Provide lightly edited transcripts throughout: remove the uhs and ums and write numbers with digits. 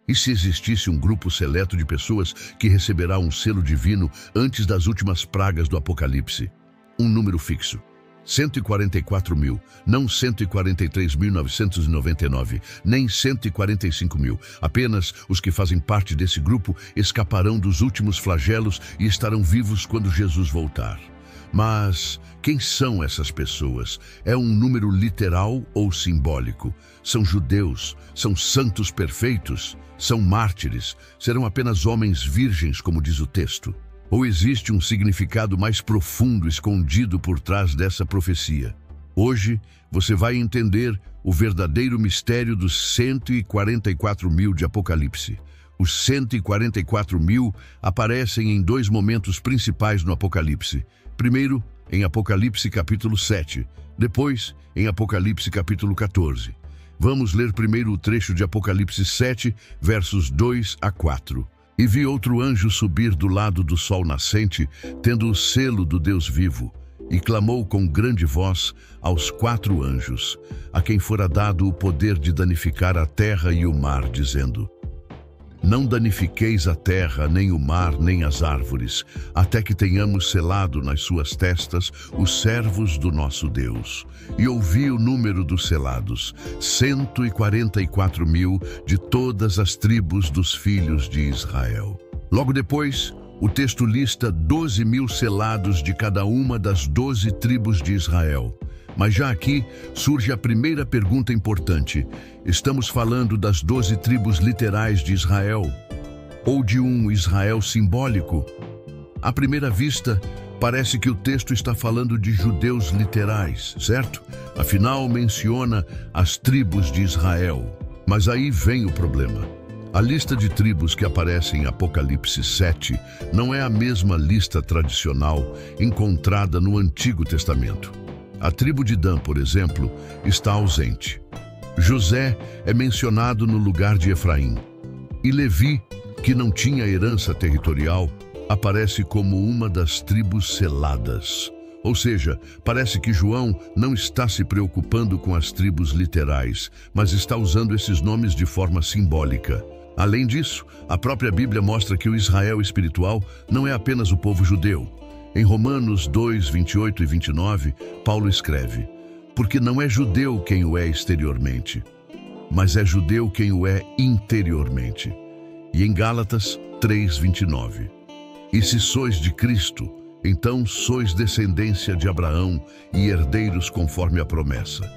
E se existisse um grupo seleto de pessoas que receberá um selo divino antes das últimas pragas do Apocalipse? Um número fixo. 144 mil, não 143.999, nem 145 mil. Apenas os que fazem parte desse grupo escaparão dos últimos flagelos e estarão vivos quando Jesus voltar. Mas quem são essas pessoas? É um número literal ou simbólico? São judeus? São santos perfeitos? São mártires? Serão apenas homens virgens, como diz o texto? Ou existe um significado mais profundo escondido por trás dessa profecia? Hoje, você vai entender o verdadeiro mistério dos 144 mil de Apocalipse. Os 144 mil aparecem em dois momentos principais no Apocalipse. Primeiro, em Apocalipse capítulo 7, depois, em Apocalipse capítulo 14. Vamos ler primeiro o trecho de Apocalipse 7, versos 2 a 4. E vi outro anjo subir do lado do sol nascente, tendo o selo do Deus vivo, e clamou com grande voz aos 4 anjos, a quem fora dado o poder de danificar a terra e o mar, dizendo: Não danifiqueis a terra, nem o mar, nem as árvores, até que tenhamos selado nas suas testas os servos do nosso Deus. E ouvi o número dos selados, 144 mil de todas as tribos dos filhos de Israel. Logo depois, o texto lista 12 mil selados de cada uma das 12 tribos de Israel. Mas já aqui surge a primeira pergunta importante. Estamos falando das 12 tribos literais de Israel? Ou de um Israel simbólico? À primeira vista, parece que o texto está falando de judeus literais, certo? Afinal, menciona as tribos de Israel. Mas aí vem o problema. A lista de tribos que aparece em Apocalipse 7 não é a mesma lista tradicional encontrada no Antigo Testamento. A tribo de Dan, por exemplo, está ausente. José é mencionado no lugar de Efraim. E Levi, que não tinha herança territorial, aparece como uma das tribos seladas. Ou seja, parece que João não está se preocupando com as tribos literais, mas está usando esses nomes de forma simbólica. Além disso, a própria Bíblia mostra que o Israel espiritual não é apenas o povo judeu. Em Romanos 2, 28 e 29, Paulo escreve: Porque não é judeu quem o é exteriormente, mas é judeu quem o é interiormente. E em Gálatas 3, 29, E se sois de Cristo, então sois descendência de Abraão e herdeiros conforme a promessa.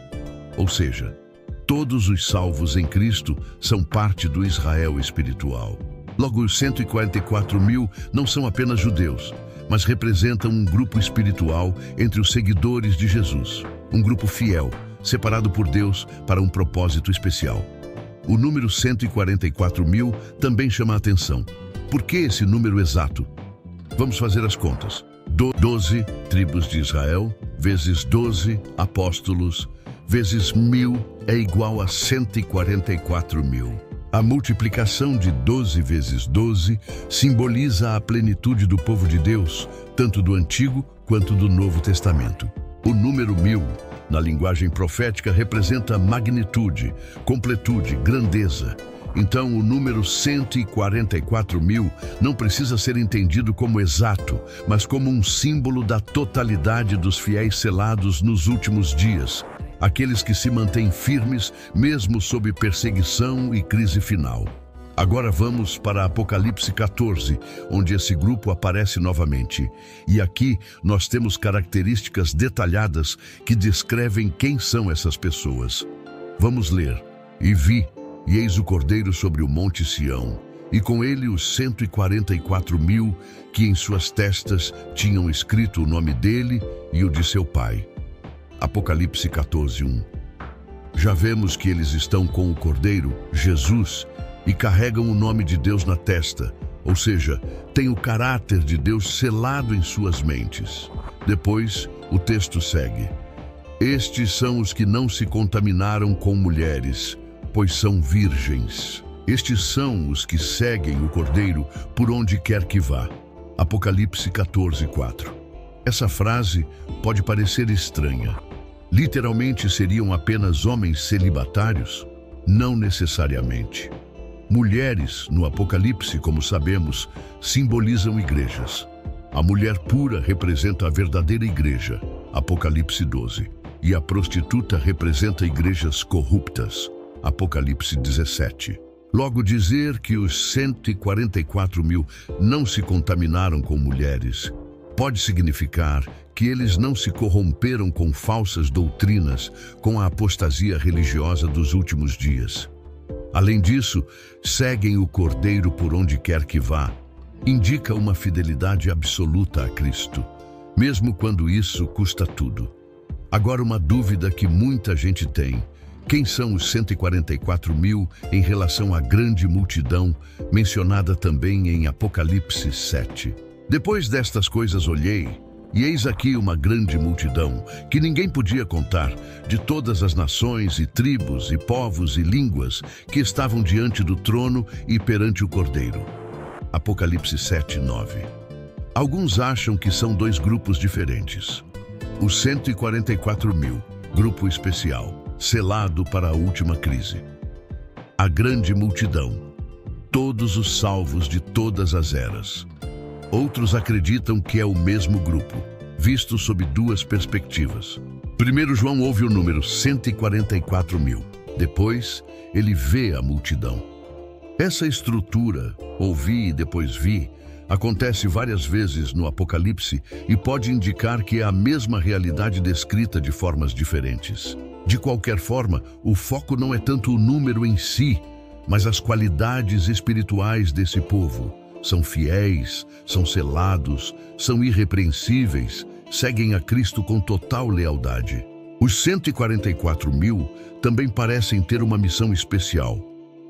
Ou seja, todos os salvos em Cristo são parte do Israel espiritual. Logo, os 144 mil não são apenas judeus, mas representam um grupo espiritual entre os seguidores de Jesus. Um grupo fiel, separado por Deus para um propósito especial. O número 144 mil também chama a atenção. Por que esse número exato? Vamos fazer as contas. 12 tribos de Israel, vezes 12 apóstolos, vezes 1000 é igual a 144 mil. A multiplicação de 12 vezes 12 simboliza a plenitude do povo de Deus, tanto do Antigo quanto do Novo Testamento. O número 1000, na linguagem profética, representa magnitude, completude, grandeza. Então, o número 144 mil não precisa ser entendido como exato, mas como um símbolo da totalidade dos fiéis selados nos últimos dias. Aqueles que se mantêm firmes, mesmo sob perseguição e crise final. Agora vamos para Apocalipse 14, onde esse grupo aparece novamente. E aqui nós temos características detalhadas que descrevem quem são essas pessoas. Vamos ler. E vi, e eis o Cordeiro sobre o monte Sião, e com ele os 144 mil, que em suas testas tinham escrito o nome dele e o de seu pai. Apocalipse 14, 1. Já vemos que eles estão com o Cordeiro, Jesus, e carregam o nome de Deus na testa, ou seja, têm o caráter de Deus selado em suas mentes. Depois, o texto segue. Estes são os que não se contaminaram com mulheres, pois são virgens. Estes são os que seguem o Cordeiro por onde quer que vá. Apocalipse 14, 4. Essa frase pode parecer estranha. Literalmente seriam apenas homens celibatários? Não necessariamente. Mulheres, no Apocalipse, como sabemos, simbolizam igrejas. A mulher pura representa a verdadeira igreja, Apocalipse 12. E a prostituta representa igrejas corruptas, Apocalipse 17. Logo, dizer que os 144 mil não se contaminaram com mulheres pode significar que eles não se corromperam com falsas doutrinas, com a apostasia religiosa dos últimos dias. Além disso, seguem o Cordeiro por onde quer que vá. Indica uma fidelidade absoluta a Cristo, mesmo quando isso custa tudo. Agora, uma dúvida que muita gente tem: quem são os 144 mil em relação à grande multidão, mencionada também em Apocalipse 7? Depois destas coisas olhei, e eis aqui uma grande multidão, que ninguém podia contar, de todas as nações e tribos e povos e línguas, que estavam diante do trono e perante o Cordeiro. Apocalipse 7, 9. Alguns acham que são dois grupos diferentes. Os 144 mil, grupo especial, selado para a última crise. A grande multidão, todos os salvos de todas as eras. Outros acreditam que é o mesmo grupo, visto sob duas perspectivas. Primeiro, João ouve o número 144 mil. Depois, ele vê a multidão. Essa estrutura, ouvi e depois vi, acontece várias vezes no Apocalipse e pode indicar que é a mesma realidade descrita de formas diferentes. De qualquer forma, o foco não é tanto o número em si, mas as qualidades espirituais desse povo. São fiéis, são selados, são irrepreensíveis, seguem a Cristo com total lealdade. Os 144 mil também parecem ter uma missão especial: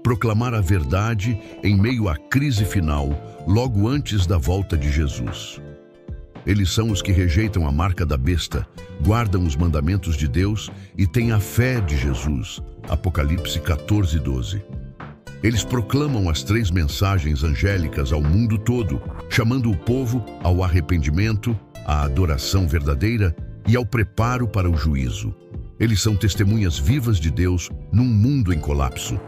proclamar a verdade em meio à crise final, logo antes da volta de Jesus. Eles são os que rejeitam a marca da besta, guardam os mandamentos de Deus e têm a fé de Jesus. Apocalipse 14, 12. Eles proclamam as 3 mensagens angélicas ao mundo todo, chamando o povo ao arrependimento, à adoração verdadeira e ao preparo para o juízo. Eles são testemunhas vivas de Deus num mundo em colapso.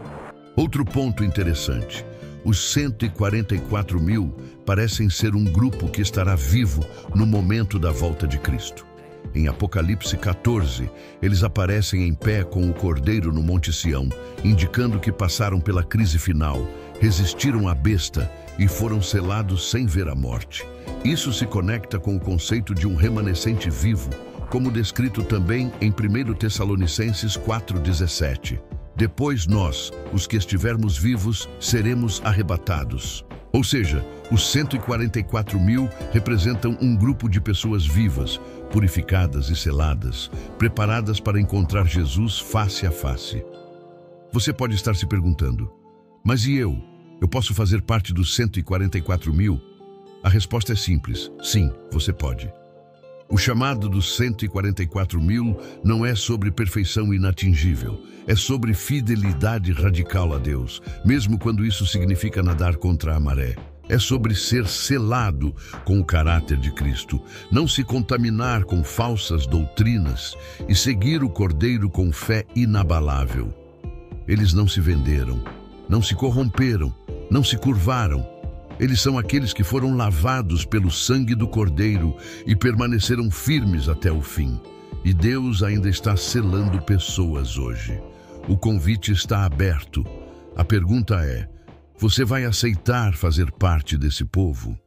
Outro ponto interessante: os 144 mil parecem ser um grupo que estará vivo no momento da volta de Cristo. Em Apocalipse 14, eles aparecem em pé com o Cordeiro no Monte Sião, indicando que passaram pela crise final, resistiram à besta e foram selados sem ver a morte. Isso se conecta com o conceito de um remanescente vivo, como descrito também em 1 Tessalonicenses 4,17. Depois nós, os que estivermos vivos, seremos arrebatados. Ou seja, os 144 mil representam um grupo de pessoas vivas, purificadas e seladas, preparadas para encontrar Jesus face a face. Você pode estar se perguntando: mas e eu? Eu posso fazer parte dos 144 mil? A resposta é simples: sim, você pode. O chamado dos 144 mil não é sobre perfeição inatingível, é sobre fidelidade radical a Deus, mesmo quando isso significa nadar contra a maré. É sobre ser selado com o caráter de Cristo, não se contaminar com falsas doutrinas e seguir o Cordeiro com fé inabalável. Eles não se venderam, não se corromperam, não se curvaram. Eles são aqueles que foram lavados pelo sangue do Cordeiro e permaneceram firmes até o fim. E Deus ainda está selando pessoas hoje. O convite está aberto. A pergunta é: você vai aceitar fazer parte desse povo?